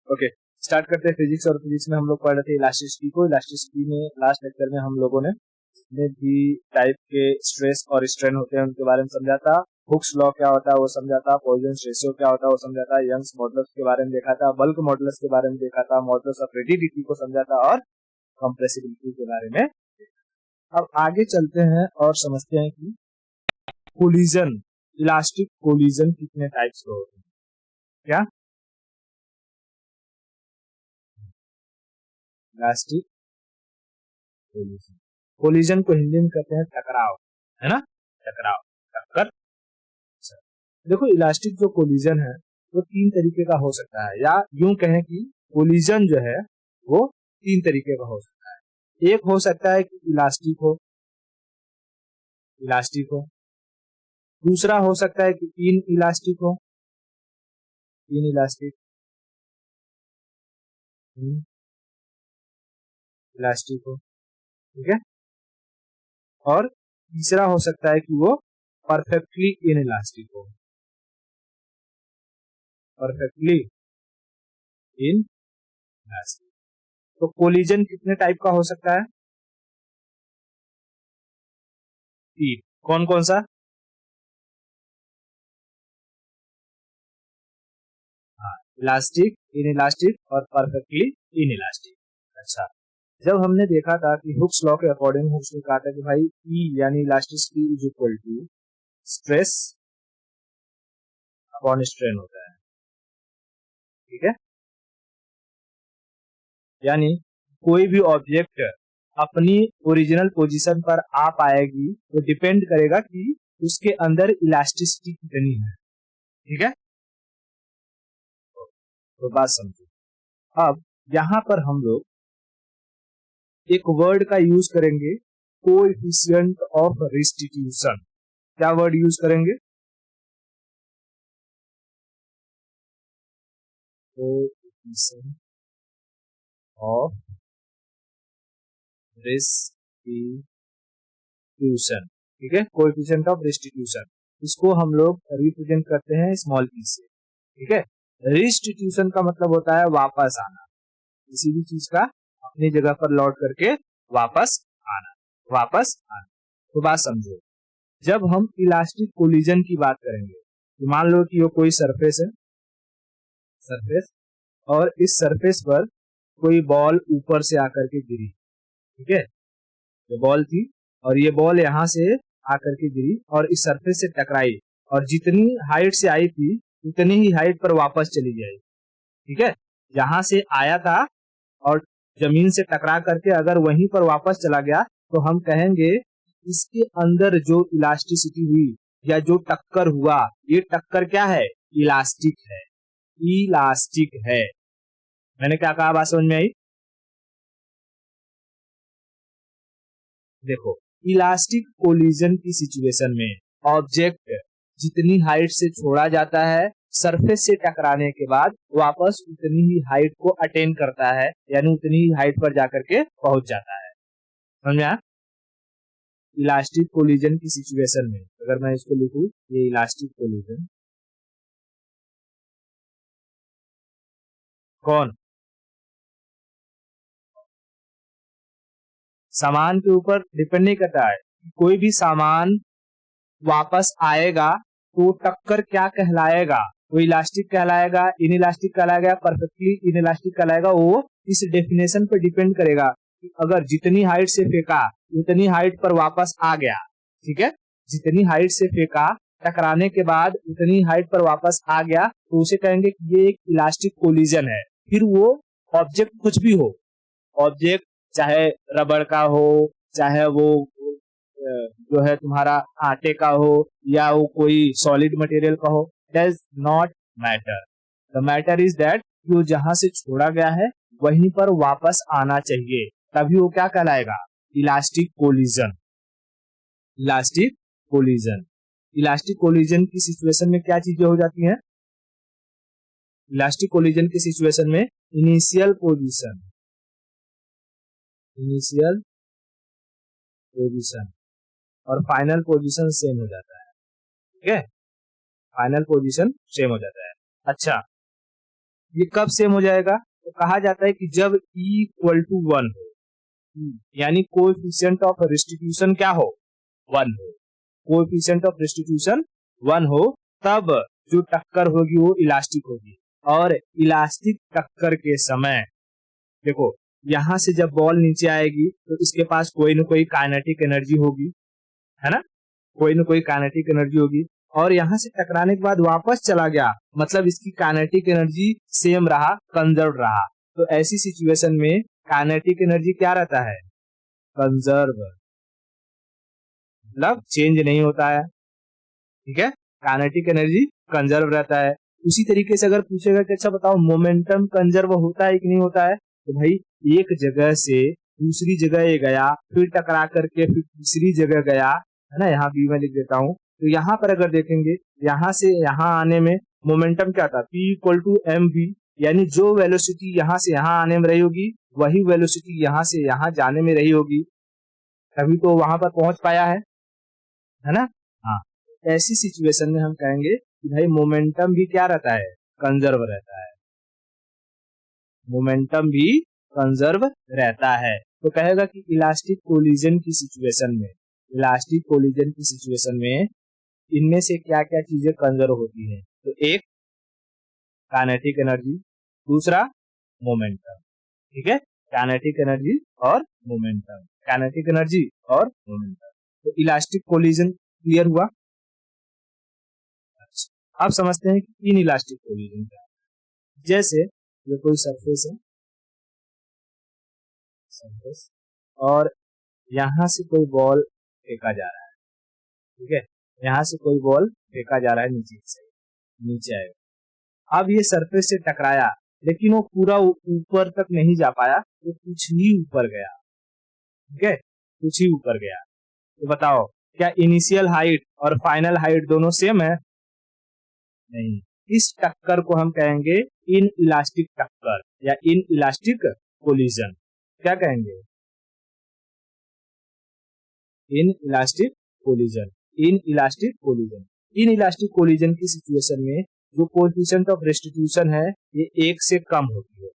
Okay, start करते हैं physics. और फिजिक्स में हम लोग पढ़ रहे थे इलास्टिसिटी को। इलास्टिसिटी में लास्ट लेक्चर में हम लोगों ने भी टाइप के स्ट्रेस और स्ट्रेन होते हैं उनके बारे में समझा था। हुक्स लॉ क्या होता है वो समझा था। पॉइजन रेशियो क्या होता है वो समझा था। यंग्स मॉडुलस के बारे में देखा था। बल्क मॉडुलस के बारे में देखा था। मॉडुलस ऑफ रिजिडिटी को समझा था और कंप्रेसिबिलिटी के बारे में। अब आगे चलते हैं और समझते हैं कि कोलिजन, इलास्टिक कोलिजन कितने टाइप्स के होते हैं। क्या इलास्टिक कोलिजन, कोलिजन को हिंदी में कहते हैं टकराव, है ना, टकराव, टक्कर। देखो इलास्टिक जो कोलिजन है वो तीन तरीके का हो सकता है, या यूं कहें कि कोलिजन जो है वो तीन तरीके का हो सकता है। एक हो सकता है कि इलास्टिक हो, इलास्टिक हो। दूसरा हो सकता है कि इन इलास्टिक हो, इन इलास्टिक, इलास्टिक हो, ठीक है। और तीसरा हो सकता है कि वो परफेक्टली इन इलास्टिक हो, परफेक्टली इन इलास्टिक। तो कोलिजन कितने टाइप का हो सकता है? तीन। कौन कौन सा? हाँ, इलास्टिक, इन इलास्टिक और परफेक्टली इन इलास्टिक। अच्छा, जब हमने देखा था कि हुक्स लॉ के अकॉर्डिंग हुक्स ने कहा था कि भाई ई यानी elasticity is equal to stress upon strain होता है, ठीक है। यानी कोई भी ऑब्जेक्ट अपनी ओरिजिनल पोजीशन पर आ पाएगी तो डिपेंड करेगा कि उसके अंदर इलास्टिसिटी कितनी है, ठीक है। तो बात समझो। अब यहां पर हम लोग एक वर्ड का यूज करेंगे, कोएफिशिएंट ऑफ रेस्टिट्यूशन। क्या वर्ड यूज करेंगे? कोएफिशिएंट ऑफ रेस्टिट्यूशन, ठीक है। कोएफिशिएंट ऑफ रेस्टिट्यूशन, इसको हम लोग रिप्रेजेंट करते हैं स्मॉल पी से, ठीक है। रेस्टिट्यूशन का मतलब होता है वापस आना, किसी भी चीज का अपनी जगह पर लौट करके वापस आना, वापस आना। तो बात समझो, जब हम इलास्टिक कोलिजन की बात करेंगे तो मान लो कि वो कोई सरफेस है, सरफेस, और इस सरफेस पर कोई बॉल ऊपर से आकर के गिरी, ठीक है। ये बॉल थी और ये बॉल यहाँ से आकर के गिरी और इस सरफेस से टकराई, और जितनी हाइट से आई थी उतनी ही हाइट पर वापस चली जाएगी, ठीक है। जहां से आया था और जमीन से टकरा करके अगर वहीं पर वापस चला गया तो हम कहेंगे इसके अंदर जो इलास्टिसिटी हुई या जो टक्कर हुआ, ये टक्कर क्या है? इलास्टिक है, इलास्टिक है। मैंने क्या कहा, बात समझ में आई? देखो, इलास्टिक कोलिजन की सिचुएशन में ऑब्जेक्ट जितनी हाइट से छोड़ा जाता है, सरफेस से टकराने के बाद वापस उतनी ही हाइट को अटेन करता है, यानी उतनी ही हाइट पर जाकर के पहुंच जाता है। समझ में आया? इलास्टिक कोलिजन की सिचुएशन में अगर मैं इसको लिखूं, ये इलास्टिक कोलिजन, कौन? सामान के ऊपर डिपेंड नहीं करता है। कोई भी सामान वापस आएगा तो टक्कर क्या कहलाएगा? वो इलास्टिक कहलाएगा, इन इलास्टिक कहलाएगा, परफेक्टली इन इलास्टिक कहलाएगा। वो इस डेफिनेशन पर डिपेंड करेगा कि अगर जितनी हाइट से फेंका उतनी हाइट पर वापस आ गया, ठीक है, जितनी हाइट से फेंका टकराने के बाद उतनी हाइट पर वापस आ गया तो उसे कहेंगे कि ये एक इलास्टिक कोलिजन है। फिर वो ऑब्जेक्ट कुछ भी हो, ऑब्जेक्ट चाहे रबड़ का हो, चाहे वो जो है तुम्हारा आटे का हो, या वो कोई सॉलिड मटेरियल का हो, does not matter. The matter is that वो जहां से छोड़ा गया है वहीं पर वापस आना चाहिए, तभी वो क्या कहलाएगा? Elastic collision, elastic collision. Elastic collision की सिचुएशन में क्या चीजें हो जाती हैं? इलास्टिक कोलिजन की सिचुएशन में इनिशियल पोजीशन, इनिशियल पोजीशन और फाइनल पोजीशन सेम हो जाता है, ठीक है। फाइनल पोजीशन सेम हो जाता है। अच्छा, ये कब सेम हो जाएगा? तो कहा जाता है कि जब E इक्वल टू 1 हो, यानी कोएफिशिएंट ऑफ रेस्टिट्यूशन क्या हो? 1 हो। कोएफिशिएंट ऑफ रेस्टिट्यूशन 1 हो, तब जो टक्कर होगी वो इलास्टिक होगी। और इलास्टिक टक्कर के समय देखो, यहां से जब बॉल नीचे आएगी तो इसके पास कोई ना कोई काइनेटिक एनर्जी होगी, है ना, कोई ना कोई काइनेटिक एनर्जी होगी। और यहां से टकराने के बाद वापस चला गया, मतलब इसकी काइनेटिक एनर्जी सेम रहा, कंजर्व रहा। तो ऐसी सिचुएशन में काइनेटिक एनर्जी क्या रहता है? कंजर्व, मतलब चेंज नहीं होता है, ठीक है। काइनेटिक एनर्जी कंजर्व रहता है। उसी तरीके से अगर पूछेगा कि अच्छा बताओ मोमेंटम कंजर्व होता है कि नहीं होता है, तो भाई एक जगह से दूसरी जगह ये गया, फिर टकरा करके फिर तीसरी जगह गया, है ना, यहाँ बी में लिख देता हूँ। तो यहाँ पर अगर देखेंगे, यहाँ से यहाँ आने में मोमेंटम क्या था? P equal to M V, यानी जो वेलोसिटी यहाँ से यहाँ आने में रही होगी वही वेलोसिटी यहाँ से यहाँ जाने में रही होगी, तभी तो वहां पर पहुंच पाया है ना। हाँ, ऐसी सिचुएशन में हम कहेंगे कि भाई मोमेंटम भी क्या रहता है? कंजर्व रहता है। मोमेंटम भी कंजर्व रहता है। तो कहेगा कि इलास्टिक कोलिजन की सिचुएशन में, इलास्टिक कोलिजन की सिचुएशन में इनमें से क्या क्या चीजें कंजर्व होती हैं? तो एक काइनेटिक एनर्जी, दूसरा मोमेंटम, ठीक है, काइनेटिक एनर्जी और मोमेंटम, काइनेटिक एनर्जी और मोमेंटम। तो इलास्टिक कोलिजन क्लियर हुआ। अब समझते हैं कि इन इलास्टिक कोलिजन क्या है। जैसे ये कोई सरफेस है, सरफेस, और यहां से कोई बॉल फेंका जा रहा है, ठीक है, यहां से कोई बॉल फेंका जा रहा है नीचे से, नीचे आएगा। अब ये सरफेस से टकराया, लेकिन वो पूरा ऊपर तक नहीं जा पाया, वो कुछ ही ऊपर गया, ठीक है, कुछ ही ऊपर गया। तो बताओ क्या इनिशियल हाइट और फाइनल हाइट दोनों सेम है? नहीं। इस टक्कर को हम कहेंगे इन इलास्टिक टक्कर या इन इलास्टिक कोलिजन। क्या कहेंगे? In elastic collision, in elastic collision. In elastic collision की सिचुएशन में जो कोएफिशिएंट ऑफ रेस्टिट्यूशन है ये 1 से कम होती है।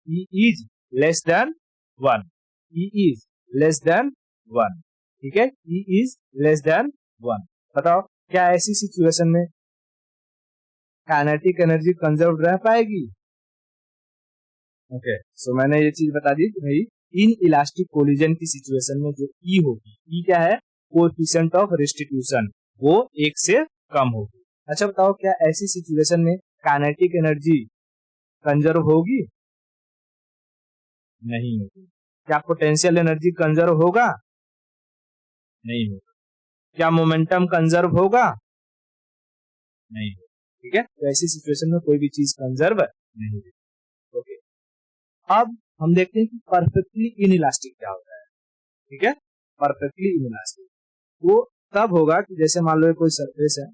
E is less than 1, E is less than 1, ठीक है, E इज लेस देन 1। बताओ क्या ऐसी सिचुएशन में काइनेटिक एनर्जी कंजर्व रह पाएगी? ओके, सो मैंने ये चीज बता दी कि भाई इन इलास्टिक कोलिजन की सिचुएशन में जो E होगी, E क्या है? कोएफिशिएंट ऑफ रेस्टिट्यूशन, वो 1 से कम होगी। अच्छा बताओ क्या ऐसी सिचुएशन में काइनेटिक एनर्जी कंजर्व होगी? नहीं होगी। क्या पोटेंशियल एनर्जी कंजर्व होगा? नहीं होगा। क्या मोमेंटम कंजर्व होगा? नहीं होगा, ठीक है। तो ऐसी सिचुएशन में कोई भी चीज कंजर्व नहीं होगी। ओके, अब हम देखते हैं कि परफेक्टली इनइलास्टिक क्या होता है, ठीक है। परफेक्टली इनइलास्टिक वो तब होगा कि जैसे मान लो कोई सरफेस है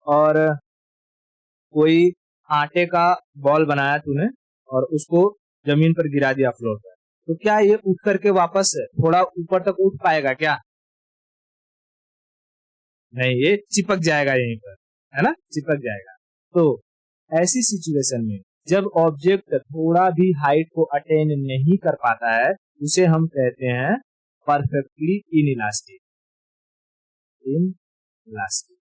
और कोई आटे का बॉल बनाया तूने और उसको जमीन पर गिरा दिया फ्लोर पर, तो क्या ये उठ करके वापस थोड़ा ऊपर तक उठ पाएगा क्या? नहीं, ये चिपक जाएगा यहीं पर, है ना, चिपक जाएगा। तो ऐसी सिचुएशन में जब ऑब्जेक्ट थोड़ा भी हाइट को अटेन नहीं कर पाता है, उसे हम कहते हैं परफेक्टली इनइलास्टिक, इनइलास्टिक।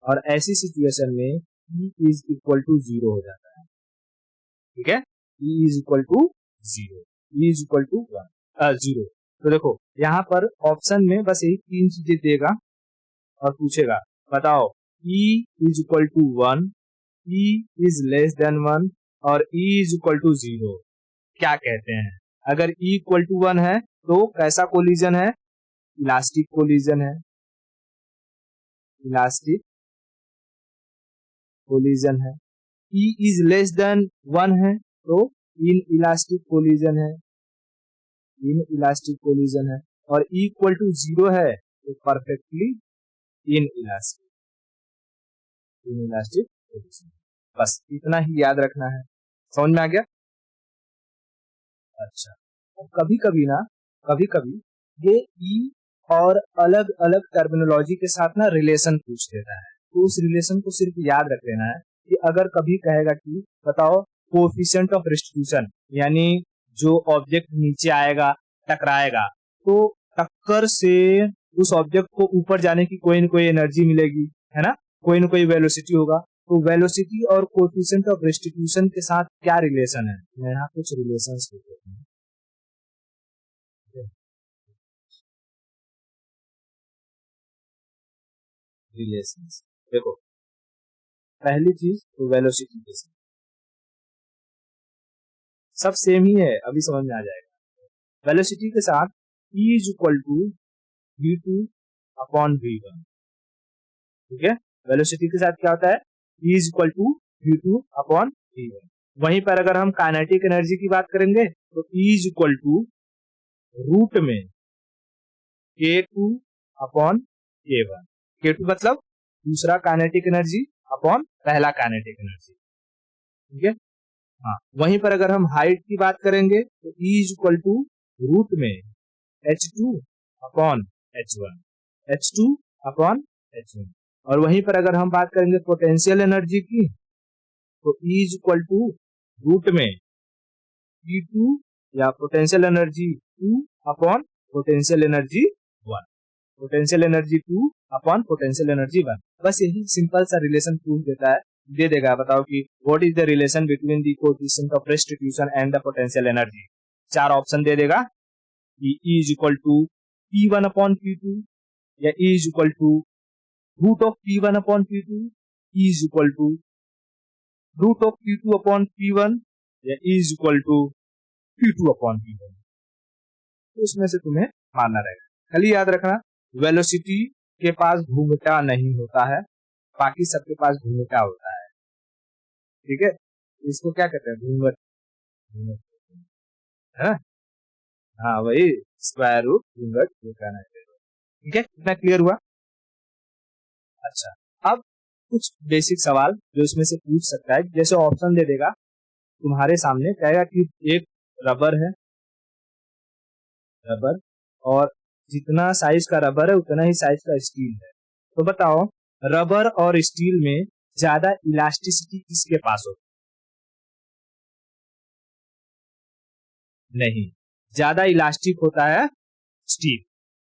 और ऐसी सिचुएशन में E इज इक्वल टू 0 हो जाता है, ठीक है, E is equal to 0, E is equal to 0। तो देखो यहाँ पर ऑप्शन में बस यही 3 चीजें देगा और पूछेगा बताओ E is equal to 1, E is less than 1 और E इज इक्वल टू 0, क्या कहते हैं? अगर E इक्वल टू 1 है तो कैसा कोलिजन है? इलास्टिक कोलिजन है, इलास्टिक कोलिजन है। E इज लेस देन 1 है तो इन इलास्टिक कोलिजन है, इन इलास्टिक कोलिजन है। और E इक्वल टू 0 है तो perfectly in elastic, in elastic collision. बस इतना ही याद रखना है। समझ में आ गया? अच्छा, तो कभी कभी ये E और अलग अलग टर्मिनोलॉजी के साथ ना रिलेशन पूछ लेता है, तो उस रिलेशन को सिर्फ याद रख लेना है कि अगर कभी कहेगा कि बताओ कोएफिशिएंट ऑफ रेस्टिट्यूशन, यानी जो ऑब्जेक्ट नीचे आएगा टकराएगा तो टक्कर से उस ऑब्जेक्ट को ऊपर जाने की कोई न कोई एनर्जी मिलेगी, है ना, कोई न कोई वेलोसिटी होगा। तो वेलोसिटी और कोएफिशिएंट ऑफ रेस्टिट्यूशन के साथ क्या रिलेशन है, मैं यहाँ कुछ रिलेशंस लिख देता हूँ। रिलेशंस देखो, पहली चीज तो वेलोसिटी के साथ सब सेम ही है, अभी समझ में आ जाएगा। वेलोसिटी के साथ E is equal to v2 upon v1, ठीक है। वेलोसिटी के साथ क्या होता है, E is equal to v2 upon v1। वहीं पर अगर हम काइनेटिक एनर्जी की बात करेंगे तो E is equal to root में k2 अपॉन k1। k2 मतलब दूसरा काइनेटिक एनर्जी अपॉन पहला काइनेटिक एनर्जी, ठीक है। हाँ, वहीं पर अगर हम हाइट की बात करेंगे तो E is equal to root में h2 upon h1, h2 upon h1। और वहीं पर अगर हम बात करेंगे पोटेंशियल एनर्जी की तो E is equal to root में P2 या potential energy 2 upon potential energy 1, potential energy 2 upon potential energy 1। बस यही सिंपल सा रिलेशन प्रूफ देता है, दे देगा। बताओ कि what is the relation between the coefficient of restitution and the potential energy. चार ऑप्शन दे देगा कि E is equal to P1 upon P2, या E is equal to root of P1 upon P2, E is equal to root of P2 upon P1, या E is equal to P2 upon P1। तो इसमें से तुम्हें मानना रहेगा। खाली याद रखना वेलोसिटी के पास घूंघटा नहीं होता है, बाकी सबके पास घूंघटा होता है, ठीक है। इसको क्या कहते हैं, घूंघट, है ना। हाँ वही स्क्वायर रूट घूंघट जो कहना है, ठीक है। कितना क्लियर हुआ। अच्छा, अब कुछ बेसिक सवाल जो इसमें से पूछ सकता है, जैसे ऑप्शन दे देगा तुम्हारे सामने, कहेगा कि एक रबर है, रबर, और जितना साइज का रबर है उतना ही साइज का स्टील है। तो बताओ रबर और स्टील में ज्यादा इलास्टिसिटी किसके पास होती है? नहीं, ज्यादा इलास्टिक होता है steel.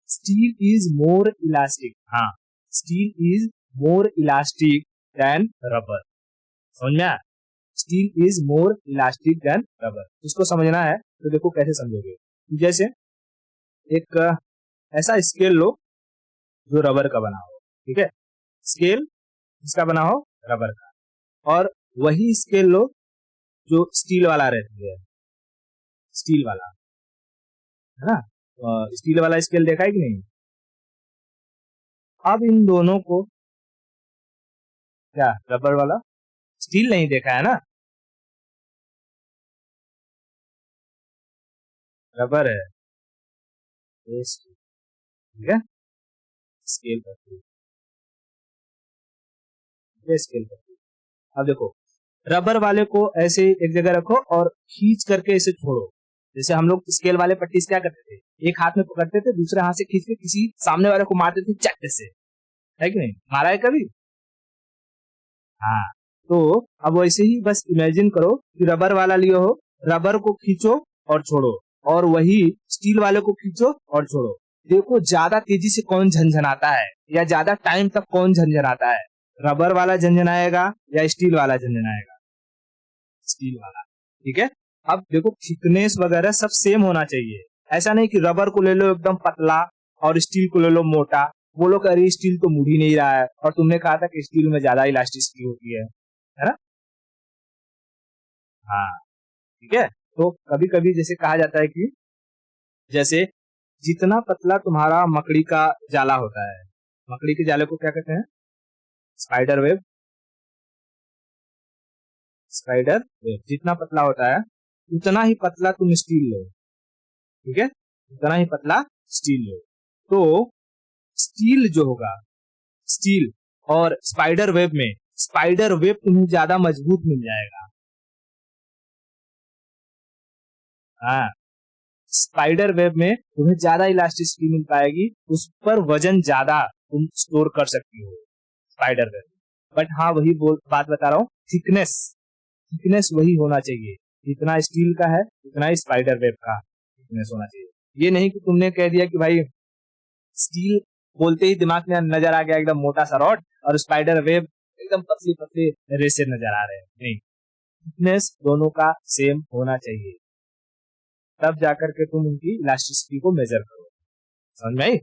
Steel is more elastic, हाँ, steel is more elastic than rubber. समझ में आया, steel is more elastic than rubber. इसको समझना है तो देखो कैसे समझोगे। जैसे एक ऐसा स्केल लो जो रबर का बना हो, ठीक है, स्केल जिसका बना हो रबर का, और वही स्केल लो जो स्टील वाला रहती है, स्टील वाला, है ना। स्टील वाला स्केल देखा है कि नहीं। अब इन दोनों को, क्या रबर वाला, स्टील नहीं देखा है ना, रबर है, ठीक है, स्केल पर, स्केल पर। अब देखो रबर वाले को ऐसे एक जगह रखो और खींच करके इसे छोड़ो। जैसे हम लोग स्केल वाले पट्टी से क्या करते थे, एक हाथ में पकड़ते थे, दूसरे हाथ से खींच के किसी सामने वाले को मारते थे चट्टे से, है कि नहीं, मारा है कभी। हाँ, तो अब वैसे ही बस इमेजिन करो कि रबर वाला लिए हो, रबर को खींचो और छोड़ो, और वही स्टील वाले को खींचो और छोड़ो। देखो ज्यादा तेजी से कौन झंझनाता है, या ज्यादा टाइम तक कौन झंझनाता है, रबर वाला झंझनाएगा या स्टील वाला झंझनाएगा, स्टील वाला, ठीक है। अब देखो थिकनेस वगैरह सब सेम होना चाहिए, ऐसा नहीं कि रबर को ले लो एकदम पतला और स्टील को ले लो मोटा, बोलो कि अरे स्टील तो मुड़ ही नहीं रहा है, और तुमने कहा था कि स्टील में ज्यादा इलास्टिसिटी होती है ना। हाँ, ठीक है। तो कभी कभी जैसे कहा जाता है कि जैसे जितना पतला तुम्हारा मकड़ी का जाला होता है, मकड़ी के जाले को क्या कहते हैं, स्पाइडर वेब, स्पाइडर वेब जितना पतला होता है उतना ही पतला तुम स्टील लो, ठीक है, उतना ही पतला स्टील लो। तो स्टील जो होगा, स्टील और स्पाइडर वेब में, स्पाइडर वेब तुम्हें ज्यादा मजबूत मिल जाएगा। हाँ, स्पाइडर वेब में तुम्हें ज्यादा इलास्टिसिटी मिल पाएगी, उस पर वजन ज्यादा तुम स्टोर कर सकती हो स्पाइडर वेब, बट हाँ वही बात बता रहा हूँ, थिकनेस थिकनेस वही होना चाहिए, जितना स्टील का है उतना ही स्पाइडर वेब का थिकनेस होना चाहिए। ये नहीं कि तुमने कह दिया कि भाई स्टील बोलते ही दिमाग में नजर आ गया एकदम मोटा सा रॉड, और स्पाइडर वेब एकदम पतली पतली रेसे नजर आ रहे हैं। नहीं, थिकनेस दोनों का सेम होना चाहिए, तब जाकर के तुम उनकी इलास्टिसिटी को मेजर करो। समझ में आई?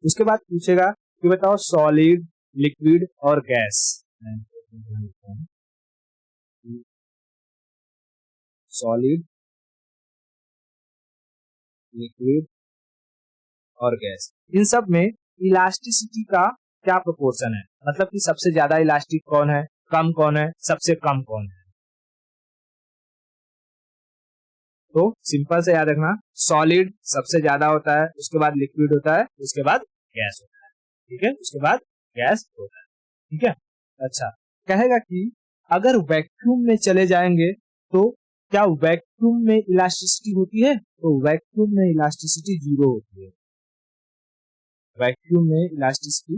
उसके बाद पूछेगा कि बताओ सॉलिड, लिक्विड और गैस। सॉलिड, लिक्विड और गैस, इन सब में इलास्टिसिटी का क्या प्रोपोर्शन है, मतलब कि सबसे ज्यादा इलास्टिक कौन है, कम कौन है, सबसे कम कौन है। तो सिंपल से याद रखना, सॉलिड सबसे ज्यादा होता है, उसके बाद लिक्विड होता है, उसके बाद गैस होता है। ठीक है, उसके बाद गैस होता है। ठीक है, अच्छा, कहेगा कि अगर वैक्यूम में चले जाएंगे तो क्या वैक्यूम में इलास्टिसिटी होती है, तो वैक्यूम में इलास्टिसिटी जीरो होती है। वैक्यूम में इलास्टिसिटी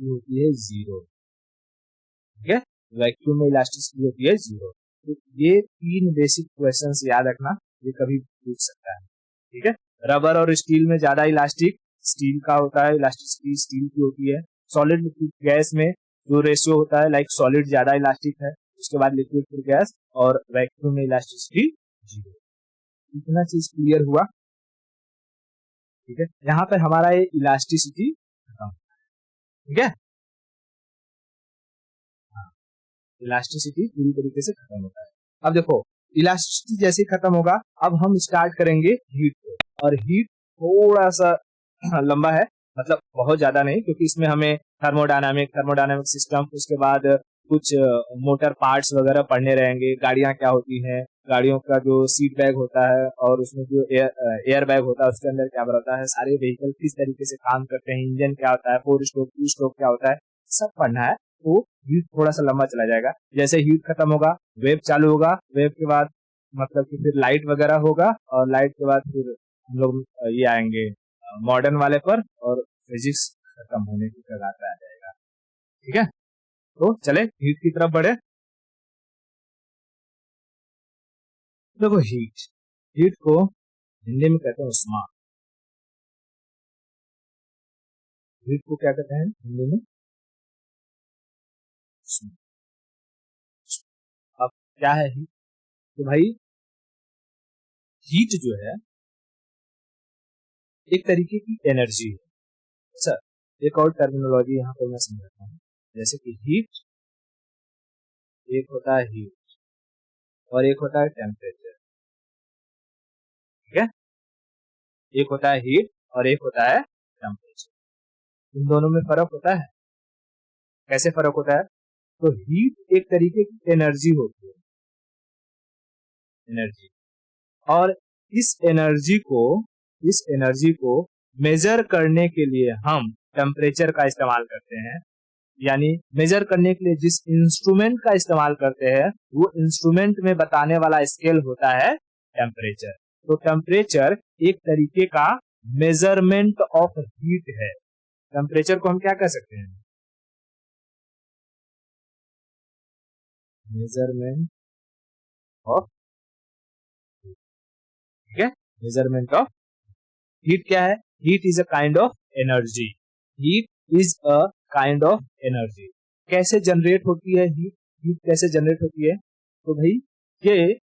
होती है जीरो। ठीक है, वैक्यूम में इलास्टिसिटी होती है जीरो। तो ये तीन बेसिक क्वेश्चंस याद रखना, ये कभी पूछ सकता है। ठीक है, रबर और स्टील में ज्यादा इलास्टिक स्टील का होता है, इलास्टिसिटी स्टील की होती है। सॉलिड लिक्विड गैस में जो रेशियो होता है, लाइक सॉलिड ज्यादा इलास्टिक है, उसके बाद लिक्विड फिर गैस, और वैक्यूम में इलास्टिसिटी जीरो। इतना चीज क्लियर हुआ। ठीक है, यहाँ पर हमारा ये इलास्टिसिटी खत्म। ठीक है, इलास्टिसिटी पूरी तरीके से खत्म होता है। अब देखो, इलास्टिसिटी जैसे खत्म होगा, अब हम स्टार्ट करेंगे हीट को, और हीट थोड़ा सा लंबा है, मतलब बहुत ज्यादा नहीं, क्योंकि इसमें हमें थर्मोडायनामिक सिस्टम, उसके बाद कुछ मोटर पार्ट्स वगैरह पढ़ने रहेंगे, गाड़ियां क्या होती हैं, गाड़ियों का जो सीट बैग होता है और उसमें जो एयर बैग होता है उसके अंदर क्या होता है, सारे व्हीकल किस तरीके से काम करते हैं, इंजन क्या होता है, 4 स्ट्रोक 2 स्ट्रोक क्या होता है, सब पढ़ना है। तो हीट थोड़ा सा लंबा चला जाएगा। जैसे हीट खत्म होगा, वेव चालू होगा, वेव के बाद मतलब कि फिर लाइट वगैरह होगा, और लाइट के बाद फिर हम लोग ये आएंगे मॉडर्न वाले पर, और फिजिक्स खत्म होने की कगार पे आ जाएगा। ठीक है, तो चले हीट की तरफ बढ़े। देखो हीट, हीट को हिंदी में कहते हैं उष्मा। हीट को क्या कहते हैं हिंदी में? उष्मा। अब क्या है हीट? तो भाई हीट जो है एक तरीके की एनर्जी है। अच्छा, एक और टर्मिनोलॉजी यहाँ पे मैं समझाता हूँ। जैसे कि हीट, एक होता है हीट और एक होता है टेम्परेचर। ठीक है, एक होता है हीट और एक होता है टेम्परेचर। इन दोनों में फर्क होता है। कैसे फर्क होता है? तो हीट एक तरीके की एनर्जी होती है, एनर्जी, और इस एनर्जी को मेजर करने के लिए हम टेम्परेचर का इस्तेमाल करते हैं। यानी मेजर करने के लिए जिस इंस्ट्रूमेंट का इस्तेमाल करते हैं, वो इंस्ट्रूमेंट में बताने वाला स्केल होता है टेम्परेचर। तो टेम्परेचर एक तरीके का मेजरमेंट ऑफ हीट है। टेम्परेचर को हम क्या कह सकते हैं? मेजरमेंट ऑफ, ठीक है, मेजरमेंट ऑफ हीट क्या है? Heat is a kind of energy. Heat is a kind of energy. कैसे जनरेट होती है हीट? हीट कैसे जनरेट होती है? तो भाई ये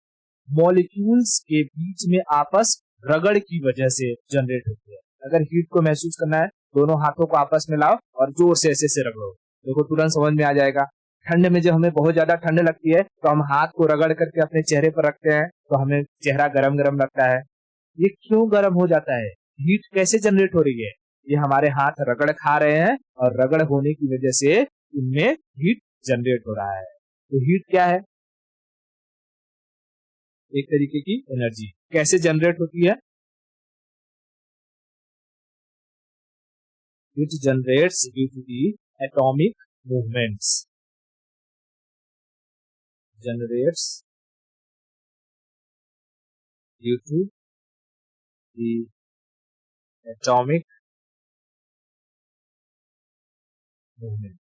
मॉलिक्यूल्स के बीच में आपस रगड़ की वजह से जनरेट होती है। अगर हीट को महसूस करना है, दोनों हाथों को आपस में लाओ और जोर से ऐसे से रगड़ो, देखो तुरंत समझ में आ जाएगा। ठंड में जब हमें बहुत ज्यादा ठंड लगती है तो हम हाथ को रगड़ करके अपने चेहरे पर रखते हैं, तो हमें चेहरा गरम गरम लगता है। ये क्यों गर्म हो जाता है? हीट कैसे जनरेट हो रही है? ये हमारे हाथ रगड़ खा रहे हैं, और रगड़ होने की वजह से इनमें हीट जनरेट हो रहा है। तो हीट क्या है? एक तरीके की एनर्जी। कैसे जनरेट होती है? It generates due to the atomic movements. Generates due to the atomic movement.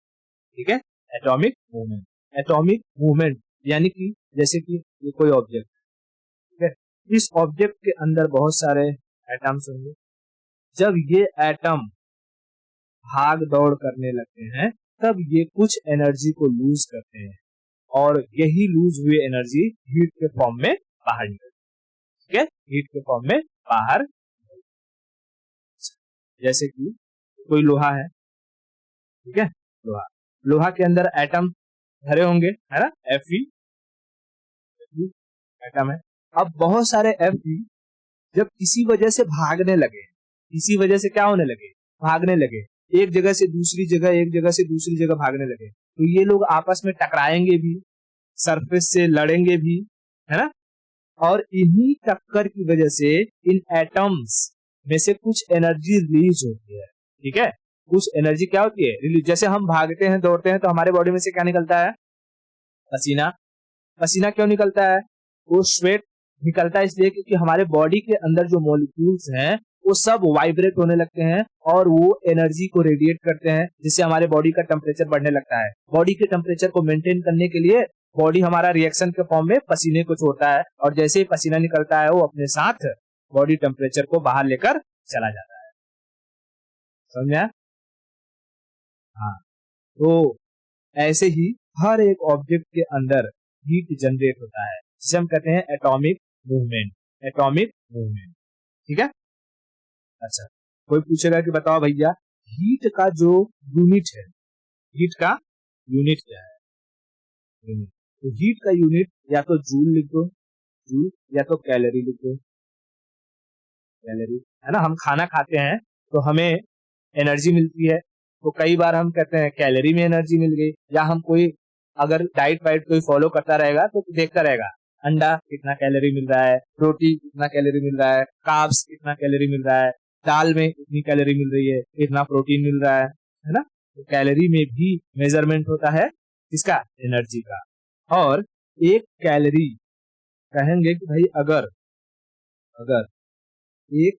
ठीक है, एटॉमिक मूवमेंट। एटॉमिक मूवमेंट यानी कि जैसे कि ये कोई ऑब्जेक्ट, ठीक है, इस ऑब्जेक्ट के अंदर बहुत सारे एटम्स होंगे। जब ये एटम भाग दौड़ करने लगते हैं तब ये कुछ एनर्जी को लूज करते हैं और यही लूज हुई एनर्जी हीट के फॉर्म में बाहर निकलती है। ठीक है, हीट के फॉर्म में बाहर, जैसे कि कोई लोहा है, ठीक है, लोहा, लोहा के अंदर एटम भरे होंगे, है ना, Fe एटम है। अब बहुत सारे Fe जब किसी वजह से भागने लगे, किसी वजह से क्या होने लगे, भागने लगे, एक जगह से दूसरी जगह, एक जगह से दूसरी जगह भागने लगे, तो ये लोग आपस में टकराएंगे भी, सरफेस से लड़ेंगे भी, है ना। और इन्हीं टक्कर की वजह से इन एटम्स में से कुछ एनर्जी रिलीज होती है। ठीक है, कुछ एनर्जी क्या होती है, रिलीज। जैसे हम भागते हैं, दौड़ते हैं, तो हमारे बॉडी में से क्या निकलता है, पसीना। पसीना क्यों निकलता है, वो स्वेट निकलता है इसलिए क्योंकि हमारे बॉडी के अंदर जो मॉलिक्यूल्स हैं वो सब वाइब्रेट होने लगते हैं और वो एनर्जी को रेडिएट करते हैं, जिससे हमारे बॉडी का टेम्परेचर बढ़ने लगता है। बॉडी के टेम्परेचर को मेंटेन करने के लिए बॉडी हमारा रिएक्शन के फॉर्म में पसीने को छोड़ता है और जैसे ही पसीना निकलता है वो अपने साथ बॉडी टेम्परेचर को बाहर लेकर चला जाता है। समझा? हाँ, तो ऐसे ही हर एक ऑब्जेक्ट के अंदर हीट जनरेट होता है, जिसे हम कहते हैं एटॉमिक मूवमेंट। एटॉमिक मूवमेंट, ठीक है। अच्छा, कोई पूछेगा कि बताओ भैया हीट का जो यूनिट है, हीट का यूनिट क्या है, यूनिट। तो हीट का यूनिट या तो जूल लिख दो, जूल, या तो कैलोरी लिख दो, कैलोरी, है ना। हम खाना खाते हैं तो हमें एनर्जी मिलती है, तो कई बार हम कहते हैं कैलोरी में एनर्जी मिल गई। या हम कोई अगर डाइट वाइट कोई फॉलो करता रहेगा तो देखता रहेगा अंडा कितना कैलोरी मिल रहा है, रोटी कितना कैलोरी मिल रहा है, कार्ब्स कितना कैलोरी मिल रहा है, दाल में इतनी कैलोरी मिल रही है, इतना प्रोटीन मिल रहा है ना। तो कैलोरी में भी मेजरमेंट होता है इसका, एनर्जी का। और एक कैलोरी, कहेंगे कि भाई अगर अगर एक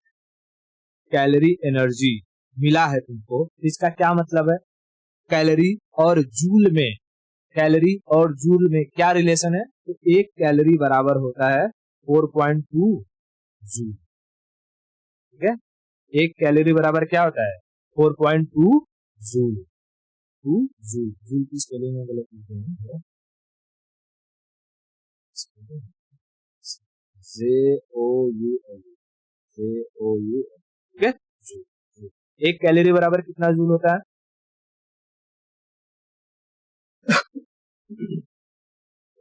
कैलोरी एनर्जी मिला है तुमको, इसका क्या मतलब है, कैलोरी और जूल में, कैलोरी और जूल में क्या रिलेशन है, तो एक कैलोरी बराबर होता है 4.2 जूल। ठीक है, एक कैलोरी बराबर क्या होता है, 4.2 जूल। 2 जूल, जूल की स्पेलिंग में गलत लिखते हैं, JOUL, JOUL, ठीक है, जूल। एक कैलोरी बराबर कितना जूल होता है,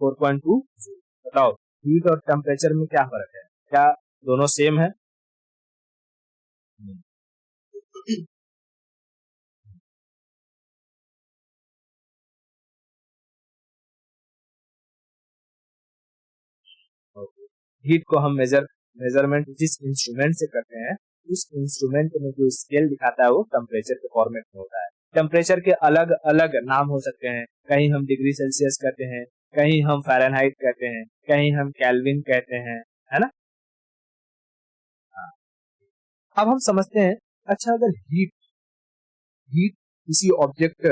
4.2 जूल। बताओ हीट और टेम्परेचर में क्या फर्क है, क्या दोनों सेम है? हीट को हम मेजरमेंट जिस इंस्ट्रूमेंट से करते हैं, उस इंस्ट्रूमेंट में जो स्केल दिखाता है वो टेम्परेचर के फॉर्मेट में होता है। टेम्परेचर के अलग अलग नाम हो सकते हैं, कहीं हम डिग्री सेल्सियस कहते हैं, कहीं हम फ़ारेनहाइट कहते हैं, कहीं हम केल्विन कहते हैं, है ना। हाँ। अब हम समझते हैं, अच्छा अगर हीट हीट किसी ऑब्जेक्ट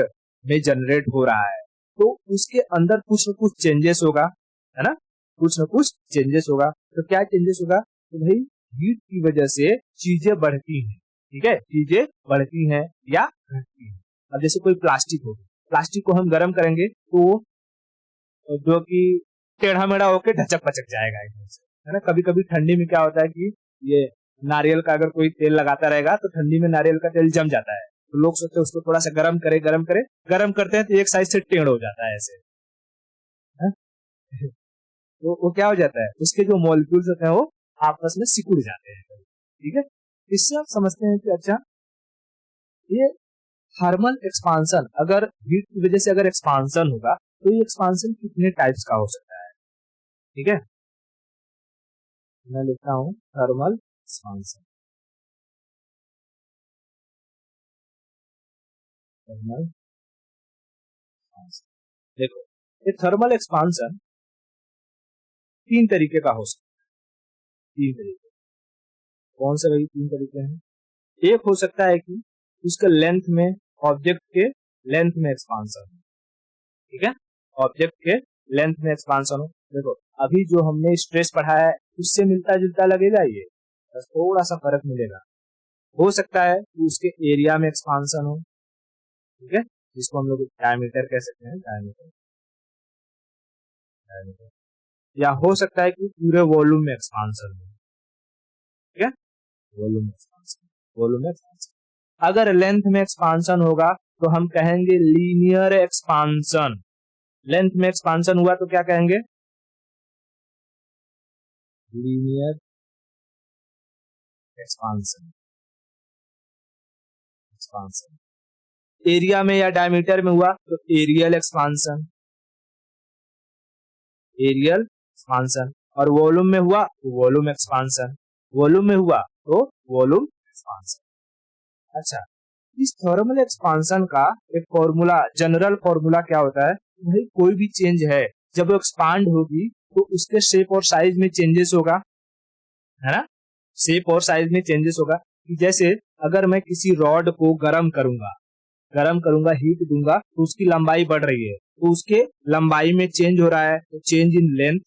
में जनरेट हो रहा है तो उसके अंदर कुछ न कुछ चेंजेस होगा, है ना, कुछ न कुछ चेंजेस होगा। तो क्या चेंजेस होगा, तो भाई हीट की वजह से चीजें बढ़ती हैं, ठीक है, चीजें बढ़ती हैं या घटती हैं। अब जैसे कोई प्लास्टिक हो, प्लास्टिक को हम गर्म करेंगे तो जो कि टेढ़ा मेढ़ा होके ढचक पचक जाएगा एकदम से, है ना। कभी कभी ठंडी में क्या होता है कि ये नारियल का अगर कोई तेल लगाता रहेगा तो ठंडी में नारियल का तेल जम जाता है, तो लोग सोचते हैं उसको थोड़ा सा गर्म करे, गर्म करते हैं तो एक साइड से टेढ़ हो जाता है ऐसे, है? तो वो क्या हो जाता है, उसके जो मॉलिक्यूल्स होते हैं वो आपस में सिकुड़ जाते हैं। ठीक है, इससे आप समझते हैं कि अच्छा ये थर्मल एक्सपांशन, अगर हीट की वजह से अगर एक्सपांशन होगा तो ये एक्सपांशन कितने टाइप्स का हो सकता है। ठीक है, मैं लिखता हूं थर्मल एक्सपांशन, थर्मल एक्सपांशन। देखो ये थर्मल एक्सपांशन तीन तरीके का हो सकता है, तीन तरीके। कौन से भाई तीन तरीके हैं, एक हो सकता है कि उसके लेंथ में ऑब्जेक्ट के लेंथ में एक्सपांशन हो, ठीक है, ऑब्जेक्ट के लेंथ में एक्सपांशन हो। देखो अभी जो हमने स्ट्रेस पढ़ा है उससे मिलता जुलता लगेगा ये, बस थोड़ा सा फर्क मिलेगा। हो सकता है कि उसके एरिया में एक्सपांशन हो, ठीक है, जिसको हम लोग डायमीटर कह सकते हैं, डायमीटर, डायमीटर, या हो सकता है कि पूरे वॉल्यूम में एक्सपांशन हो, ठीक है, वॉल्यूम में एक्सपांशन, वॉल्यूम में एक्सपांशन। अगर लेंथ में एक्सपांशन होगा तो हम कहेंगे लीनियर एक्सपांशन। लेंथ में एक्सपांशन हुआ तो क्या कहेंगे, लीनियर एक्सपांशन, एक्सपांशन। एरिया में या डायमीटर में हुआ तो एरियल एक्सपांशन, एरियल एक्सपांशन। और वॉल्यूम में हुआ तो वॉल्यूम एक्सपांशन, वॉल्यूम में हुआ तो वॉल्यूम एक्सपांशन। अच्छा, इस थर्मल एक्सपांशन का एक फॉर्मूला, जनरल फॉर्मूला क्या होता है, भाई कोई भी चेंज है जब वो एक्सपांड होगी तो उसके शेप और साइज में चेंजेस होगा, है ना, शेप और साइज में चेंजेस होगा। जैसे अगर मैं किसी रॉड को गर्म करूंगा, हीट दूंगा तो उसकी लंबाई बढ़ रही है, तो उसके लंबाई में चेंज हो रहा है, तो चेंज इन लेंथ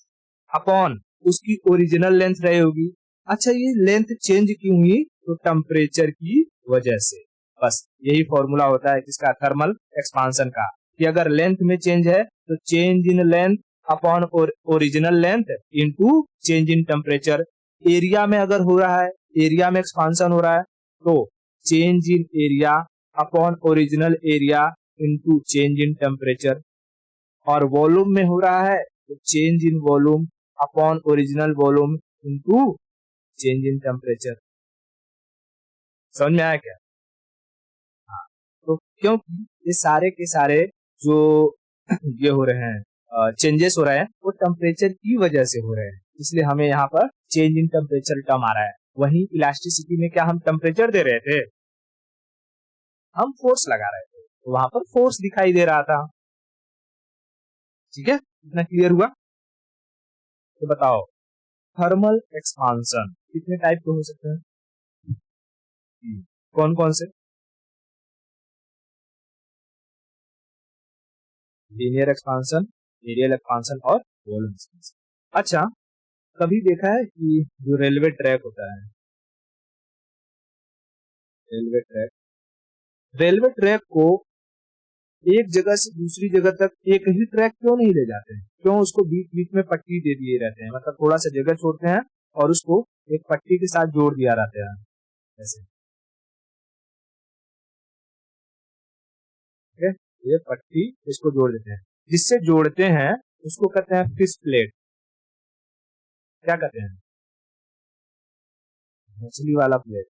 अपॉन उसकी ओरिजिनल लेंथ रही होगी। अच्छा, ये लेंथ चेंज क्यों हुई, तो टेम्परेचर की वजह से। बस यही फॉर्मूला होता है किसका, थर्मल एक्सपांशन का, कि अगर लेंथ में चेंज है तो change in length upon original length into change in temperature. Area में अगर हो रहा है, एरिया में एक्सपांशन हो रहा है तो change in area upon original area into change in temperature. और वॉल्यूम में हो रहा है तो change in volume upon original volume into change in temperature. समझ में आया क्या? हाँ, तो क्योंकि ये सारे के सारे जो ये हो रहे हैं, चेंजेस हो रहे हैं, वो टेम्परेचर की वजह से हो रहे हैं, इसलिए हमें यहाँ पर चेंज इन टेम्परेचर टर्म आ रहा है। वहीं इलास्टिसिटी में क्या हम टेम्परेचर दे रहे थे, हम फोर्स लगा रहे थे, तो वहां पर फोर्स दिखाई दे रहा था। ठीक है, इतना क्लियर हुआ? तो बताओ थर्मल एक्सपांशन कितने टाइप के हो सकते हैं, कौन कौन से? लीनियर एक्सपांशन, एरियल एक्सपांशन और वॉल्यूम एक्सपांशन। अच्छा, कभी देखा है कि जो रेलवे ट्रैक होता है, रेलवे ट्रैक, रेलवे ट्रैक को एक जगह से दूसरी जगह तक एक ही ट्रैक क्यों नहीं ले जाते हैं, क्यों उसको बीच बीच में पट्टी दे दिए रहते हैं, मतलब थोड़ा सा जगह छोड़ते हैं और उसको एक पट्टी के साथ जोड़ दिया रहता है, ऐसे, ठीक है, ये पट्टी इसको जोड़ देते हैं, जिससे जोड़ते हैं उसको कहते हैं फिश प्लेट। क्या कहते हैं, मछली वाला प्लेट,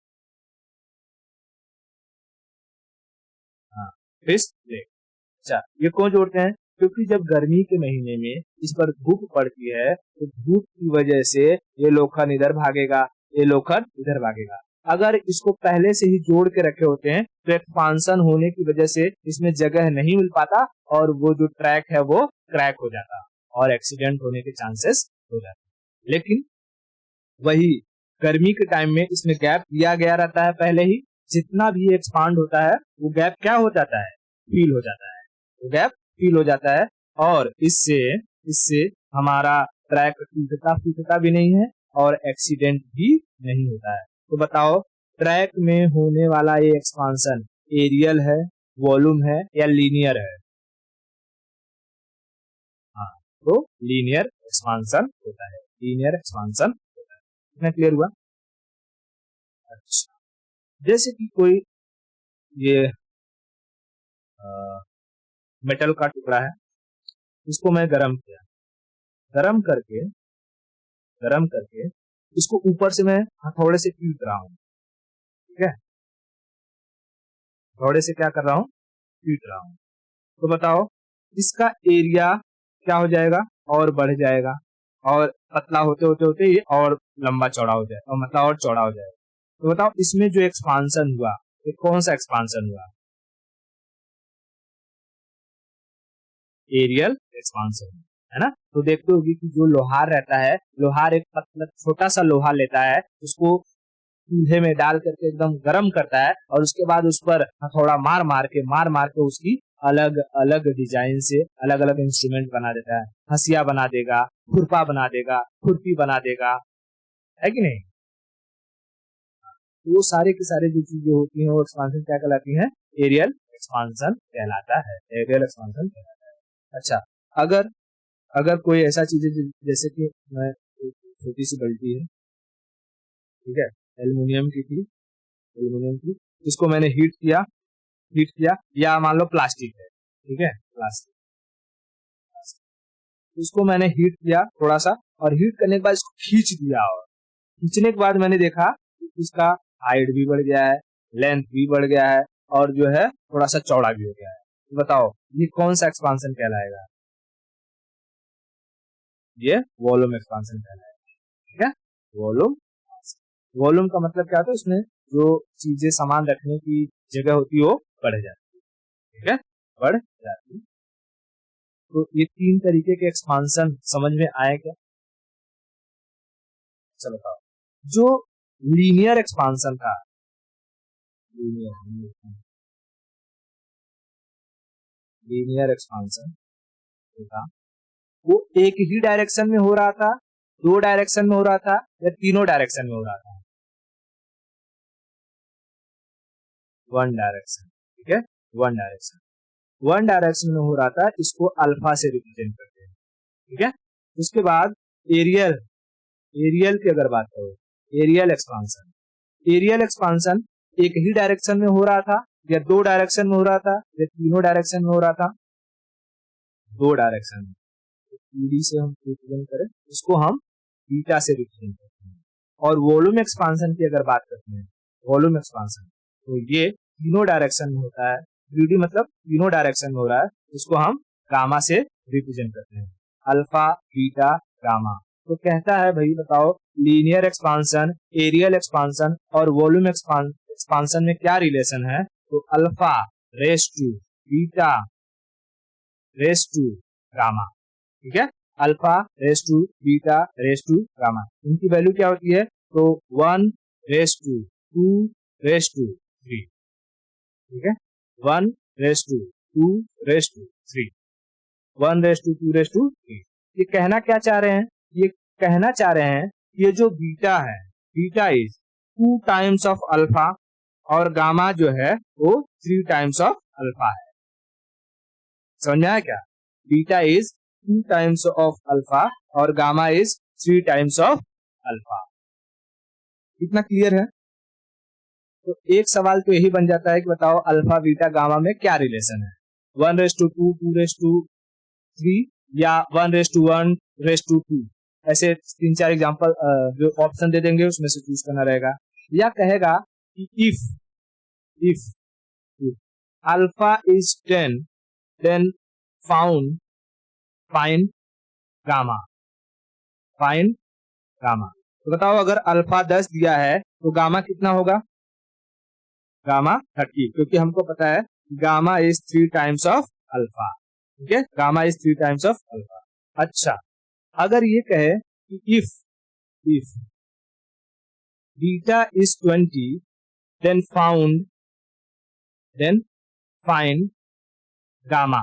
हाँ, फिश प्लेट। अच्छा, ये क्यों जोड़ते हैं, क्योंकि जब गर्मी के महीने में इस पर धूप पड़ती है तो धूप की वजह से ये लोखंड इधर भागेगा, ये लोखंड इधर भागेगा। अगर इसको पहले से ही जोड़ के रखे होते हैं तो एक्सपांशन होने की वजह से इसमें जगह नहीं मिल पाता और वो जो ट्रैक है वो क्रैक हो जाता और एक्सीडेंट होने के चांसेस हो जाते। लेकिन वही गर्मी के टाइम में इसमें गैप दिया गया रहता है पहले ही, जितना भी एक्सपांड होता है वो गैप क्या हो जाता है, फील हो जाता है, वो गैप फील हो जाता है और इससे इससे हमारा ट्रैक टूटता भी नहीं है और एक्सीडेंट भी नहीं होता है। तो बताओ ट्रैक में होने वाला ये एक्सपांशन एरियल है, वॉल्यूम है या लीनियर है? हाँ, तो लीनियर एक्सपांशन होता है, लीनियर एक्सपांशन होता है। इतना क्लियर हुआ? अच्छा, जैसे कि कोई ये मेटल का टुकड़ा है, इसको मैं गरम करके गरम करके इसको ऊपर से मैं हथौड़े से पीट रहा हूँ, ठीक है, हथौड़े से क्या कर रहा हूँ, पीट रहा हूँ। तो बताओ इसका एरिया क्या हो जाएगा, और बढ़ जाएगा और पतला होते होते होते ये और लंबा चौड़ा हो जाएगा, और मतलब और चौड़ा हो जाएगा। तो बताओ इसमें जो एक्सपांशन हुआ ये कौन सा एक्सपांशन हुआ, एरियल एक्सपांशन, है ना। तो देखते होगी कि जो लोहार रहता है, लोहार एक पतला छोटा सा लोहा लेता है, उसको चूल्हे में डाल करके एकदम गर्म करता है और उसके बाद उस पर हथौड़ा मार मार के उसकी अलग अलग डिजाइन से अलग अलग इंस्ट्रूमेंट बना देता है। हंसिया बना देगा, खुरपा बना देगा, खुरपी बना देगा, है कि नहीं। वो सारे के सारे जो चीजें होती हैं वो एक्सपांशन क्या कहलाती हैं, एरियल एक्सपांशन कहलाता है, एरियल एक्सपांशन कहलाता है। अच्छा, अगर अगर कोई ऐसा चीज है जैसे कि मैं छोटी सी बाल्टी है, ठीक है, एल्युमिनियम की, इसको मैंने हीट किया, या मान लो प्लास्टिक है, ठीक है, प्लास्टिक, इसको मैंने हीट किया थोड़ा सा, और हीट करने के बाद इसको खींच दिया, और खींचने के बाद मैंने देखा कि इसका हाइट भी बढ़ गया है, लेंथ भी बढ़ गया है, और जो है थोड़ा सा चौड़ा भी हो गया है। तो बताओ ये कौन सा एक्सपांशन कहलाएगा, ये वॉल्यूम एक्सपांशन कहलाएगा, ठीक है, वॉल्यूम। वॉल्यूम का मतलब क्या होता है, उसमें जो चीजें सामान रखने की जगह होती है वो बढ़ जाती है, ठीक है, बढ़ जाती है। तो ये तीन तरीके के एक्सपांशन समझ में आए क्या। चलो बताओ, जो लीनियर एक्सपांशन था, लीनियर एक्सपांशन था, वो एक ही डायरेक्शन में हो रहा था, दो डायरेक्शन में हो रहा था, या तीनों डायरेक्शन में हो रहा था, वन डायरेक्शन, ठीक है, वन डायरेक्शन में हो रहा था, इसको अल्फा से रिप्रेजेंट करते हैं, ठीक है। उसके बाद एरियल की अगर बात करो, एरियल एक्सपांशन एक ही डायरेक्शन में हो रहा था, या दो डायरेक्शन में हो रहा था, या तीनों डायरेक्शन में हो रहा था, दो डायरेक्शन में। ईडी से हम रिप्रेजेंट करें, इसको हम बीटा से रिप्रेजेंट करते हैं। और वॉल्यूम एक्सपांशन की अगर बात करते हैं, वॉल्यूम एक्सपांशन, तो ये तीनों डायरेक्शन में होता है, ईडी मतलब तीनों डायरेक्शन में हो रहा है, इसको हम गामा से रिप्रेजेंट करते हैं, अल्फा, बीटा, गामा। तो कहता है भाई बताओ, लीनियर एक्सपांशन, एरियल एक्सपांशन और वॉल्यूम एक्सपांशन में क्या रिलेशन है। तो alpha raise to beta raise to gamma, ठीक है, alpha raise to beta raise to gamma, इनकी वैल्यू क्या होती है, तो 1 रेस टू 2 रेस टू 3, ठीक है, 1 raise to 2 raise to 3, 1 raise to 2 raise to 3। ये कहना क्या चाह रहे हैं, ये कहना चाह रहे हैं ये जो बीटा है, beta is 2 times of alpha, और गामा जो है वो 3 टाइम्स ऑफ अल्फा है। समझ में आया क्या, beta is 2 times of alpha और gamma is 3 times of alpha. इतना क्लियर है। तो एक सवाल तो यही बन जाता है कि बताओ अल्फा बीटा गामा में क्या रिलेशन है, 1 रेस टू 2 2 रेस टू 3, या 1 रेस टू 1 रेस टू 2। ऐसे 3-4 एग्जांपल जो ऑप्शन दे देंगे उसमें से चूज करना रहेगा। या कहेगा कि if alpha is 10 then find gamma, तो बताओ अगर अल्फा 10 दिया है तो गामा कितना होगा, गामा 30, क्योंकि हमको पता है gamma is 3 times of alpha, ठीक है, gamma is 3 times of alpha. अच्छा, अगर ये कहे कि if beta is 20 then find gamma,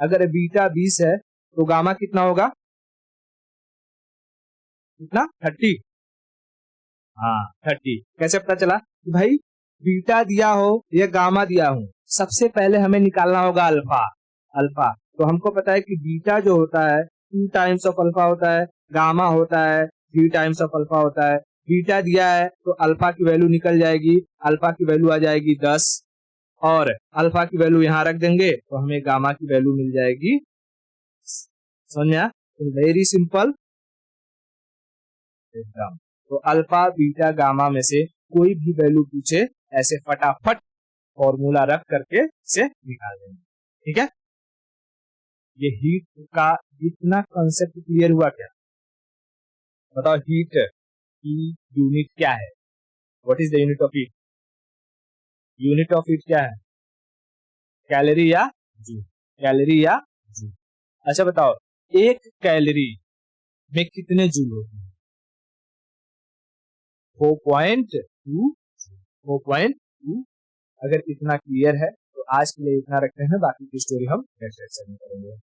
अगर बीटा 20 है तो गामा कितना होगा, कितना, 30, हाँ 30। कैसे पता चला कि भाई बीटा दिया हो या गामा दिया हो, सबसे पहले हमें निकालना होगा अल्फा। तो हमको पता है कि बीटा जो होता है 2 टाइम्स ऑफ अल्फा होता है, गामा होता है 3 टाइम्स ऑफ अल्फा होता है। बीटा दिया है तो अल्फा की वैल्यू निकल जाएगी, अल्फा की वैल्यू आ जाएगी 10, और अल्फा की वैल्यू यहाँ रख देंगे तो हमें गामा की वैल्यू मिल जाएगी। समझा, वेरी सिंपल एकदम। तो अल्फा बीटा गामा में से कोई भी वैल्यू पूछे, ऐसे फटाफट फॉर्मूला रख करके से निकाल देंगे, ठीक है। ये हीट का इतना कंसेप्ट क्लियर हुआ क्या, बताओ हीट की यूनिट क्या है, what is the unit of heat, unit of heat क्या है, कैलोरी या जूल, अच्छा बताओ एक कैलोरी में कितने जूल होते हैं, 4.2। अगर इतना क्लियर है तो आज के लिए इतना रखते हैं, बाकी की स्टोरी हम नेक्स्ट लेक्चर में करेंगे।